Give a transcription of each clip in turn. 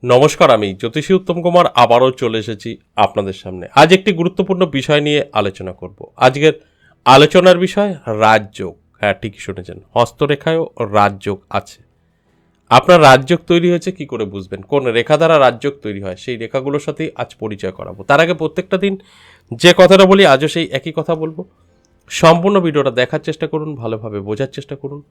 নমস্কার, আমি জ্যোতিষী উত্তম কুমার আবারও চলে এসেছি আপনাদের সামনে। আজ একটি গুরুত্বপূর্ণ বিষয় নিয়ে আলোচনা করব। আজকের আলোচনার বিষয় রাজযোগ। হ্যাঁ, ঠিকই শুনেছেন, হস্তরেখায়ও রাজযোগ আছে। আপনার রাজযোগ তৈরি হয়েছে কি করে বুঝবেন, কোন রেখা দ্বারা রাজযোগ তৈরি হয়, সেই রেখাগুলোর সাথেই আজ পরিচয় করাবো। তার আগে প্রত্যেকটা দিন যে কথাটা বলি আজও সেই একই কথা বলবো। সম্পূর্ণ ভিডিওটা দেখার চেষ্টা করুন, ভালোভাবে বোঝার চেষ্টা করুন,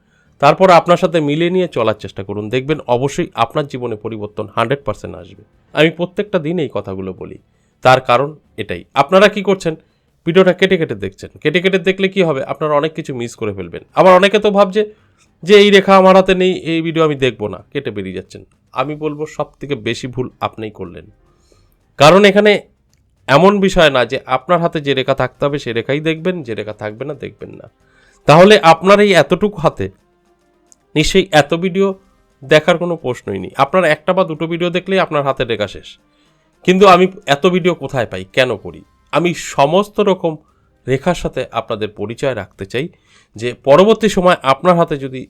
তারপর আপনার সাথে মিলিয়ে নিয়ে চলার চেষ্টা করুন। দেখবেন অবশ্যই আপনার জীবনে পরিবর্তন 100% আসবে। আমি প্রত্যেকটা দিন এই কথাগুলো বলি, তার কারণ এটাই। আপনারা কি করছেন, ভিডিওটা কেটে কেটে দেখছেন। কেটে কেটে দেখলে কি হবে, আপনারা অনেক কিছু মিস করে ফেলবেন। আবার অনেকে তো ভাবছে যে এই রেখা আমার হাতে নেই, এই ভিডিও আমি দেখবো না, কেটে বেরিয়ে যাচ্ছেন। আমি বলবো সব থেকে বেশি ভুল আপনিই করলেন। কারণ এখানে এমন বিষয় না যে আপনার হাতে যে রেখা থাকতে হবে সে রেখাই দেখবেন, যে রেখা থাকবে না দেখবেন না। তাহলে আপনার এই এতটুকু হাতে নিশ্চয়ই এত ভিডিও দেখার কোনো প্রশ্নই নেই। আপনার একটা বা দুটো ভিডিও দেখলেই আপনার হাতের রেখা শেষ। কিন্তু আমি এত ভিডিও কোথায় পাই, কেন করি? আমি সমস্ত রকম রেখার সাথে আপনাদের পরিচয় রাখতে চাই, যে পরবর্তী সময় আপনার হাতে যদি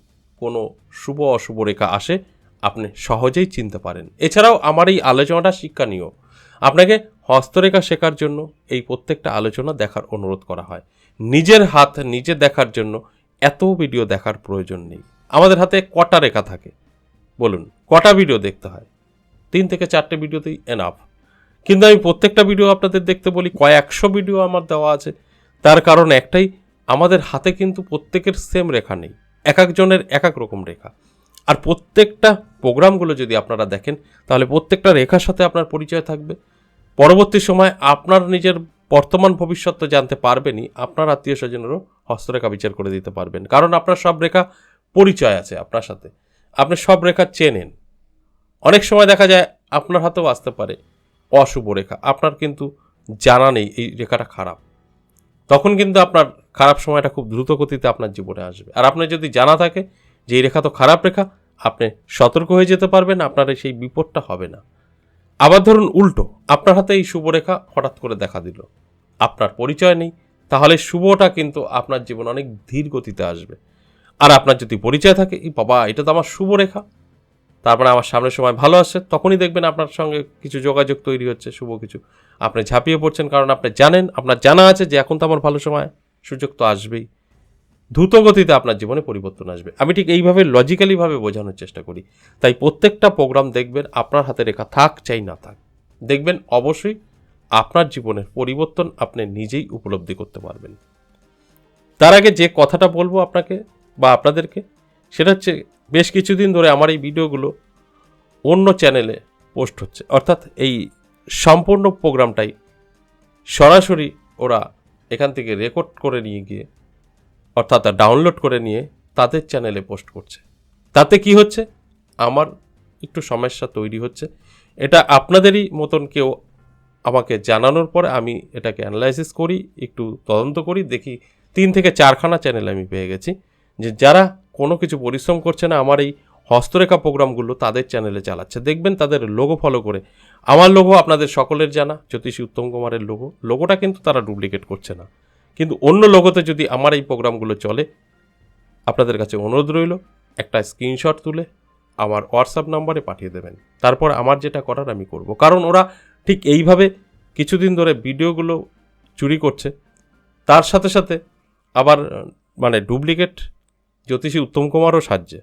কোনো শুভ অশুভ রেখা আসে আপনি সহজেই চিনতে পারেন। এছাড়াও আমার এই আলোচনাটা শিক্ষণীয়। আপনাকে হস্তরেখা শেখার জন্য এই প্রত্যেকটা আলোচনা দেখার অনুরোধ করা হয়। নিজের হাত নিজে দেখার জন্য এত ভিডিও দেখার প্রয়োজন নেই। আমাদের হাতে কটা রেখা থাকে বলুন, কটা ভিডিও দেখতে হয়? 3 থেকে 4টে ভিডিওতেই এনাফ। কিন্তু আমি প্রত্যেকটা ভিডিও আপনাদের দেখতে বলি, কয়েকশো ভিডিও আমার দেওয়া আছে। তার কারণ একটাই, আমাদের হাতে কিন্তু প্রত্যেকের সেম রেখা নেই, এক একজনের এক এক রকম রেখা। আর প্রত্যেকটা প্রোগ্রামগুলো যদি আপনারা দেখেন তাহলে প্রত্যেকটা রেখার সাথে আপনার পরিচয় থাকবে। পরবর্তী সময় আপনার নিজের বর্তমান ভবিষ্যৎ তো জানতে পারবেনই, আপনার আত্মীয় স্বজনেরও হস্তরেখা বিচার করে দিতে পারবেন। কারণ আপনার সব রেখা পরিচয় আছে আপনার সাথে, আপনি সব রেখা চেনেন। অনেক সময় দেখা যায় আপনার হাতেও আসতে পারে অশুভ রেখা, আপনার কিন্তু জানা নেই এই রেখাটা খারাপ। তখন কিন্তু আপনার খারাপ সময়টা খুব দ্রুত গতিতে আপনার জীবনে আসবে। আর আপনার যদি জানা থাকে যে এই রেখা তো খারাপ রেখা, আপনি সতর্ক হয়ে যেতে পারবেন, আপনার সেই বিপদটা হবে না। আবার ধরুন উল্টো, আপনার হাতে এই শুভ রেখা হঠাৎ করে দেখা দিল, আপনার পরিচয় নেই, তাহলে শুভটা কিন্তু আপনার জীবন অনেক ধীর গতিতে আসবে। আর আপনার যদি পরিচয় থাকে, এই বাবা এটা তো আমার শুভ রেখা, তারপরে আমার সামনের সময় ভালো আসছে, তখনই দেখবেন আপনার সঙ্গে কিছু যোগাযোগ তৈরি হচ্ছে, শুভ কিছু। আপনি ঝাঁপিয়ে পড়ছেন, কারণ আপনি জানেন, আপনার জানা আছে যে এখন তো আমার ভালো সময়, সুযোগ তো আসবেই। দ্রুত গতিতে আপনার জীবনে পরিবর্তন আসবে। আমি ঠিক এইভাবে লজিক্যালিভাবে বোঝানোর চেষ্টা করি। তাই প্রত্যেকটা প্রোগ্রাম দেখবেন, আপনার হাতে রেখা থাক চাই না থাক, দেখবেন অবশ্যই আপনার জীবনের পরিবর্তন আপনি নিজেই উপলব্ধি করতে পারবেন। তার আগে যে কথাটা বলবো আপনাকে বা আপনাদেরকে, সেটা হচ্ছে বেশ কিছুদিন ধরে আমার এই ভিডিওগুলো অন্য চ্যানেলে পোস্ট হচ্ছে। অর্থাৎ এই সম্পূর্ণ প্রোগ্রামটাই সরাসরি ওরা এখান থেকে রেকর্ড করে নিয়ে গিয়ে, অর্থাৎ ডাউনলোড করে নিয়ে তাদের চ্যানেলে পোস্ট করছে। তাতে কি হচ্ছে, আমার একটু সমস্যা তৈরি হচ্ছে। এটা আপনাদেরই মতন কেউ আমাকে জানানোর পরে আমি এটাকে অ্যানালাইসিস করি, একটু তদন্ত করি, দেখি 3 থেকে 4খানা চ্যানেল আমি পেয়ে গেছি যে যারা কোনো কিছু পরিশ্রম করছে না আমার এই হস্তরেখা প্রোগ্রামগুলো তাদের চ্যানেলে চালাচ্ছে। দেখবেন তাদের লোগো ফলো করে, আমার লোগো আপনাদের সকলের জানা, জ্যোতিষী উত্তম কুমারের লোগোটা কিন্তু তারা ডুপ্লিকেট করছে না। কিন্তু অন্য লোগোতে যদি আমার এই প্রোগ্রামগুলো চলে, আপনাদের কাছে অনুরোধ রইল একটা স্ক্রিনশট তুলে আমার হোয়াটসঅ্যাপ নাম্বারে পাঠিয়ে দেবেন। তারপর আমার যেটা করার আমি করব। কারণ ওরা ঠিক এইভাবে কিছুদিন ধরে ভিডিওগুলো চুরি করছে, তার সাথে সাথে আবার মানে ডুপ্লিকেট জ্যোতিষী উত্তম কুমারও সাজছে,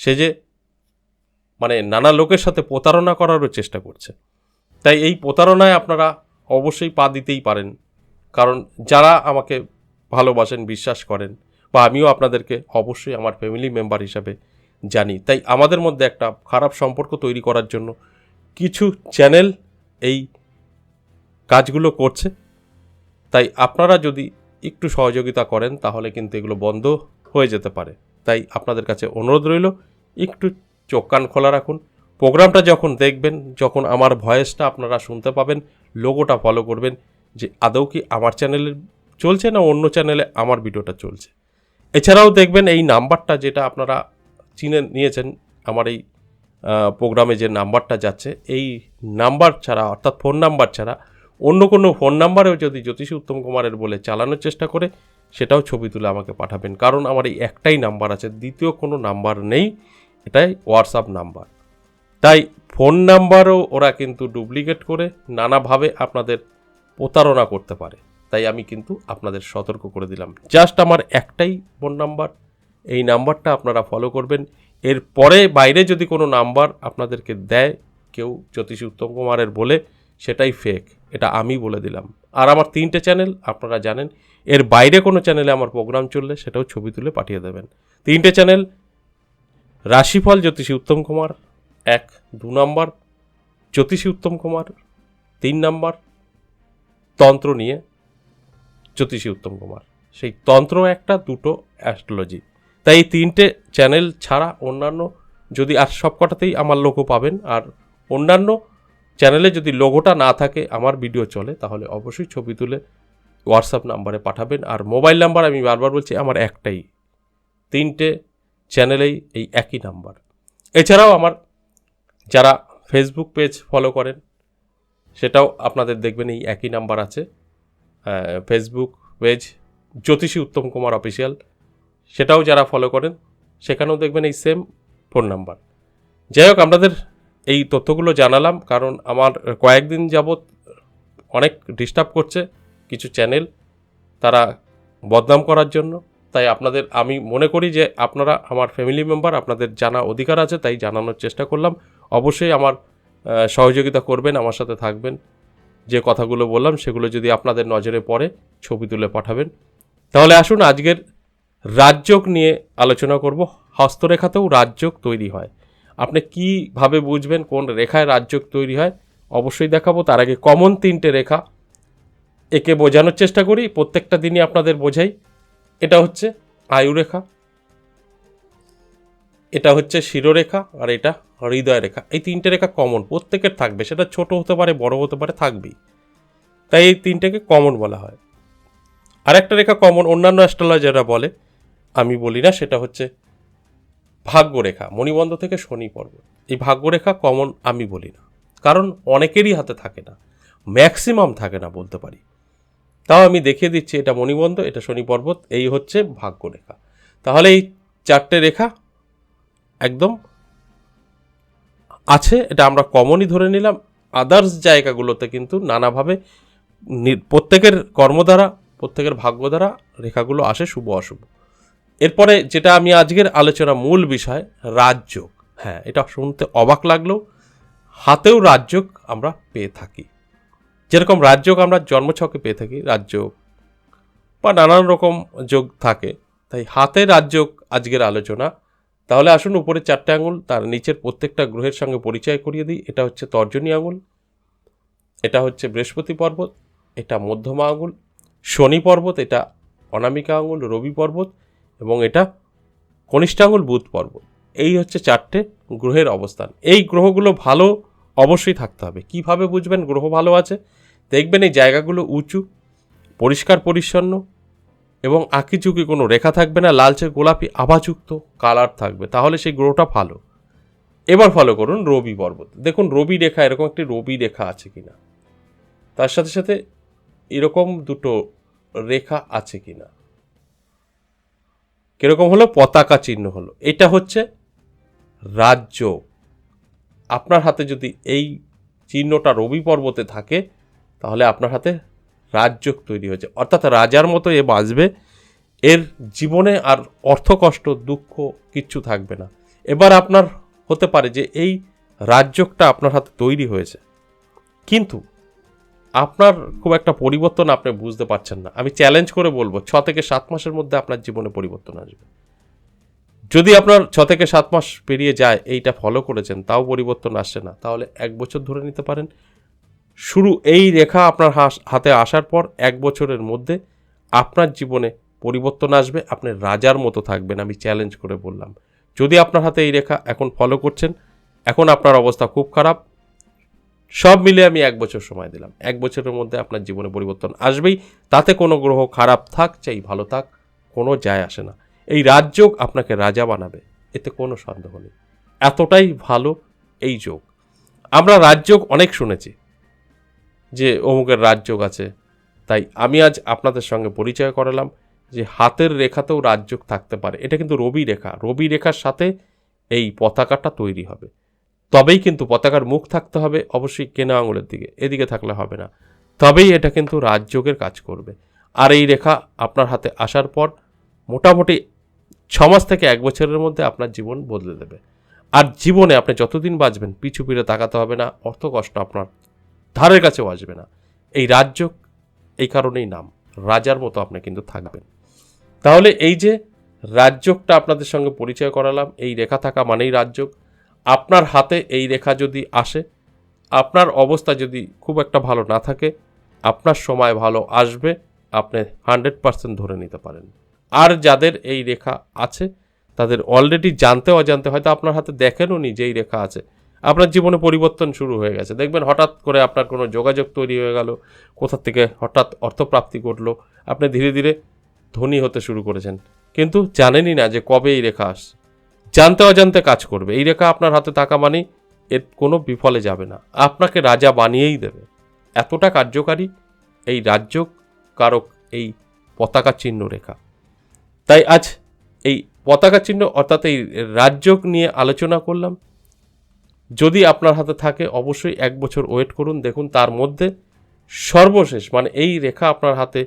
সে যে মানে নানা লোকের সাথে প্রতারণা করারও চেষ্টা করছে। তাই এই প্রতারণায় আপনারা অবশ্যই পা দিতেই পারেন। কারণ যারা আমাকে ভালোবাসেন, বিশ্বাস করেন, বা আমিও আপনাদেরকে অবশ্যই আমার ফ্যামিলি মেম্বার হিসাবে জানি, তাই আমাদের মধ্যে একটা খারাপ সম্পর্ক তৈরি করার জন্য কিছু চ্যানেল এই কাজগুলো করছে। তাই আপনারা যদি একটু সহযোগিতা করেন তাহলে কিন্তু এগুলো বন্ধ হয়ে যেতে পারে। তাই আপনাদের কাছে অনুরোধ রইল, একটু চোখ কান খোলা রাখুন। প্রোগ্রামটা যখন দেখবেন, যখন আমার ভয়েসটা আপনারা শুনতে পাবেন, লোগোটা ফলো করবেন যে আদৌ কি আমার চ্যানেলে চলছে না অন্য চ্যানেলে আমার ভিডিওটা চলছে। এছাড়াও দেখবেন এই নাম্বারটা যেটা আপনারা চিনে নিয়েছেন, আমার এই প্রোগ্রামে যে নাম্বারটা যাচ্ছে, এই নাম্বার ছাড়া, অর্থাৎ ফোন নাম্বার ছাড়া অন্য কোনো ফোন নাম্বারেও যদি জ্যোতিষী উত্তম কুমারের বলে চালানোর চেষ্টা করে, সেটাও ছবি তুলে আমাকে পাঠাবেন। কারণ আমার এই একটাই নাম্বার আছে, দ্বিতীয় কোনো নাম্বার নেই, এটাই হোয়াটসঅ্যাপ নাম্বার। তাই ফোন নাম্বারও ওরা কিন্তু ডুপ্লিকেট করে নানাভাবে আপনাদের প্রতারণা করতে পারে। তাই আমি কিন্তু আপনাদের সতর্ক করে দিলাম। জাস্ট আমার একটাই ফোন নাম্বার, এই নাম্বারটা আপনারা ফলো করবেন। এর পরে বাইরে যদি কোনো নাম্বার আপনাদেরকে দেয় কেউ জ্যোতিষী উত্তম কুমারের বলে, সেটাই ফেক, এটা আমি বলে দিলাম। আর আমার 3টে চ্যানেল আপনারা জানেন, এর বাইরে কোনো চ্যানেলে আমার প্রোগ্রাম চললে সেটাও ছবি তুলে পাঠিয়ে দেবেন। 3টে চ্যানেল, রাশিফল জ্যোতিষী উত্তম কুমার 1, 2 নম্বর জ্যোতিষী উত্তম কুমার, 3 নম্বর তন্ত্র নিয়ে জ্যোতিষী উত্তম কুমার, সেই তন্ত্র একটা, 2টো অ্যাস্ট্রোলজি। তাই এই 3টে চ্যানেল ছাড়া অন্যান্য যদি, আর সব কটাতেই আমার লোগো পাবেন, আর অন্যান্য চ্যানেলে যদি লোগোটা না থাকে, আমার ভিডিও চলে, তাহলে অবশ্যই ছবি তুলে হোয়াটসঅ্যাপ নাম্বারে পাঠাবেন। আর মোবাইল নাম্বার আমি বারবার বলছি আমার একটাই, 3টে চ্যানেলেই এই একই নাম্বার। এছাড়াও আমার যারা ফেসবুক পেজ ফলো করেন, সেটাও আপনাদের দেখবেন এই একই নাম্বার আছে, ফেসবুক পেজ জ্যোতিষী উত্তম কুমার অফিসিয়াল, সেটাও যারা ফলো করেন সেখানেও দেখবেন এই সেম ফোন নাম্বার। যাই হোক, আপনাদের এই তথ্যগুলো জানালাম কারণ আমার কয়েকদিন যাবৎ অনেক ডিস্টার্ব করছে কিছু চ্যানেল, তারা বদনাম করার জন্য। তাই আপনাদের আমি মনে করি যে আপনারা আমার ফ্যামিলি মেম্বার, আপনাদের জানা অধিকার আছে, তাই জানানোর চেষ্টা করলাম। অবশ্যই আমার সহযোগিতা করবেন, আমার সাথে থাকবেন। যে কথাগুলো বললাম সেগুলো যদি আপনাদের নজরে পড়ে ছবি তুলে পাঠাবেন। তাহলে আসুন আজকের রাজযোগ নিয়ে আলোচনা করব। হস্তরেখাতেও রাজযোগ তৈরি হয়, আপনি কীভাবে বুঝবেন কোন রেখায় রাজযোগ তৈরি হয় অবশ্যই দেখাবো। তার আগে কমন 3টে রেখা একে বোঝানোর চেষ্টা করি, প্রত্যেকটা দিনই আপনাদের বোঝাই। এটা হচ্ছে আয়ুরেখা, এটা হচ্ছে শিরোরেখা, আর এটা হৃদয় রেখা। এই 3টে রেখা কমন, প্রত্যেকের থাকবে, সেটা ছোট হতে পারে বড় হতে পারে, থাকবেই। তাই এই 3টেকে কমন বলা হয়। আরেকটা রেখা কমন অন্যান্য অ্যাস্ট্রোলজাররা বলে, আমি বলি না, সেটা হচ্ছে ভাগ্যরেখা, মণিবন্ধ থেকে শনি পর্বত। এই ভাগ্যরেখা কমন আমি বলি না, কারণ অনেকেরই হাতে থাকে না, ম্যাক্সিমাম থাকে না বলতে পারি। তাও আমি দেখিয়ে দিচ্ছি, এটা মণিবন্ধ, এটা শনি পর্বত, এই হচ্ছে ভাগ্যরেখা। তাহলে এই 4টে রেখা একদম আছে, এটা আমরা কমনই ধরে নিলাম। আদার্স জায়গাগুলোতে কিন্তু নানাভাবে প্রত্যেকের কর্ম দ্বারা, প্রত্যেকের ভাগ্য দ্বারা রেখাগুলো আসে, শুভ অশুভ। এরপরে যেটা আমি আজকের আলোচনা মূল বিষয়, রাজযোগ। হ্যাঁ, এটা শুনতে অবাক লাগলেও হাতেও রাজযোগ আমরা পেয়ে থাকি। যেরকম রাজযোগ আমরা জন্মছকে পেয়ে থাকি, রাজযোগ বা নানান রকম যোগ থাকে, তাই হাতে রাজযোগ আজকের আলোচনা। তাহলে আসুন উপরে 4টে আঙুল, তার নিচের প্রত্যেকটা গ্রহের সঙ্গে পরিচয় করিয়ে দিই। এটা হচ্ছে তর্জনী আঙুল, এটা হচ্ছে বৃহস্পতি পর্বত, এটা মধ্যমা আঙুল, শনি পর্বত, এটা অনামিকা আঙুল, রবি পর্বত, এবং এটা কনিষ্ঠ আঙুল, বুধ পর্বত। এই হচ্ছে 4টে গ্রহের অবস্থান। এই গ্রহগুলো ভালো অবশ্যই থাকতে হবে। কিভাবে বুঝবেন গ্রহ ভালো আছে? দেখবেন এই জায়গাগুলো উঁচু, পরিষ্কার পরিচ্ছন্ন, এবং আঁকিঝুঁকি কোনো রেখা থাকবে না, লালচে গোলাপি আভাযুক্ত কালার থাকবে, তাহলে সেই গ্রহটা ভালো। এবার ফলো করুন রবি পর্বত। দেখুন রবি রেখা, এরকম একটি রবি রেখা আছে কিনা, তার সাথে সাথে এরকম 2টো রেখা আছে কিনা, কিরকম হলো, পতাকা চিহ্ন হলো, এটা হচ্ছে রাজযোগ। আপনার হাতে যদি এই চিহ্নটা রবি পর্বতে থাকে, তাহলে আপনার হাতে রাজযোগ তৈরি হয়েছে, অর্থাৎ রাজার মতো এ বাঁচবে, এর জীবনে আর অর্থকষ্ট, দুঃখ কিচ্ছু থাকবে না। এবার আপনার হতে পারে যে এই রাজযোগটা আপনার হাতে তৈরি হয়েছে, কিন্তু আপনার খুব একটা পরিবর্তন আপনি বুঝতে পারছেন না। আমি চ্যালেঞ্জ করে বলবো 6 থেকে 7 মাসের মধ্যে আপনার জীবনে পরিবর্তন আসবে। যদি আপনার 6 থেকে 7 মাস পেরিয়ে যায়, এইটা ফলো করেছেন, তাও পরিবর্তন আসছে না, তাহলে 1 বছর ধরে নিতে পারেন। শুরু এই রেখা আপনার হাতে আসার পর 1 বছরের মধ্যে আপনার জীবনে পরিবর্তন আসবে, আপনি রাজার মতো থাকবেন, আমি চ্যালেঞ্জ করে বললাম। যদি আপনার হাতে এই রেখা এখন ফলো করছেন, এখন আপনার অবস্থা খুব খারাপ, সব মিলে আমি 1 বছর সময় দিলাম, 1 বছরের মধ্যে আপনার জীবনে পরিবর্তন আসবেই। তাতে কোনো গ্রহ খারাপ থাক চাই ভালো থাক, কোনো যায় আসে না। এই রাজযোগ আপনাকে রাজা বানাবে, এতে কোনো সন্দেহ নেই। এতটাই ভালো এই যোগ। আমরা রাজযোগ অনেক শুনেছি যে অমুকের রাজযোগ আছে, তাই আমি আজ আপনাদের সঙ্গে পরিচয় করালাম যে হাতের রেখাতেও রাজযোগ থাকতে পারে। এটা কিন্তু রবি রেখা, রবি রেখার সাথে এই পতাকাটা তৈরি হবে। তবেই কিন্তু পতাকার মুখ থাকতে হবে অবশ্যই কেনা আঙুলের দিকে, এদিকে থাকলে হবে না। তবেই এটা কিন্তু রাজযোগের কাজ করবে। আর এই রেখা আপনার হাতে আসার পর মোটামুটি 6 মাস থেকে 1 বছরের মধ্যে আপনার জীবন বদলে দেবে। আর জীবনে আপনি যতদিন বাঁচবেন পিছু ফিরে তাকাতে হবে না, অর্থ কষ্ট আপনার ধারের কাছেও আসবে না। এই রাজযোগ এই কারণেই নাম, রাজার মতো আপনি কিন্তু থাকবেন। তাহলে এই যে রাজযোগটা আপনাদের সঙ্গে পরিচয় করালাম, এই রেখা থাকা মানেই রাজযোগ। আপনার হাতে এই রেখা যদি আসে, আপনার অবস্থা যদি খুব একটা ভালো না থাকে, আপনার সময় ভালো আসবে, আপনি 100% ধরে নিতে পারেন। আর যাদের এই রেখা আছে তাদের অলরেডি জানতে অজান্তে হয়তো আপনার হাতে দেখেনও নি যে এই রেখা আছে, আপনার জীবনে পরিবর্তন শুরু হয়ে গেছে। দেখবেন হঠাৎ করে আপনার কোনো যোগাযোগ তৈরি হয়ে গেল, কোথা থেকে হঠাৎ অর্থপ্রাপ্তি ঘটলো, আপনি ধীরে ধীরে ধনী হতে শুরু করেছেন, কিন্তু জানেনই না যে কবে এই রেখা আসছে। জানতে অজান্তে কাজ করবে। এই রেখা আপনার হাতে থাকা মানেই এর কোনো বিফলে যাবে না, আপনাকে রাজা বানিয়েই দেবে। এতটা কার্যকারী এই রাজযোগ কারক এই পতাকা চিহ্ন রেখা। তাই আজ এই পতাকা চিহ্ন অর্থাৎ এই রাজযোগ নিয়ে আলোচনা করলাম। যদি আপনার হাতে থাকে অবশ্যই 1 বছর ওয়েট করুন, দেখুন তার মধ্যে সর্বশেষ মানে এই রেখা আপনার হাতে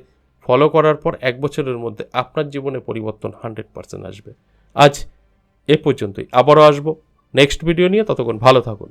ফলো করার পর 1 বছরের মধ্যে আপনার জীবনে পরিবর্তন 100% আসবে। আজ এ পর্যন্তই, আবারও আসবো নেক্সট ভিডিও নিয়ে, ততক্ষণ ভালো থাকুন।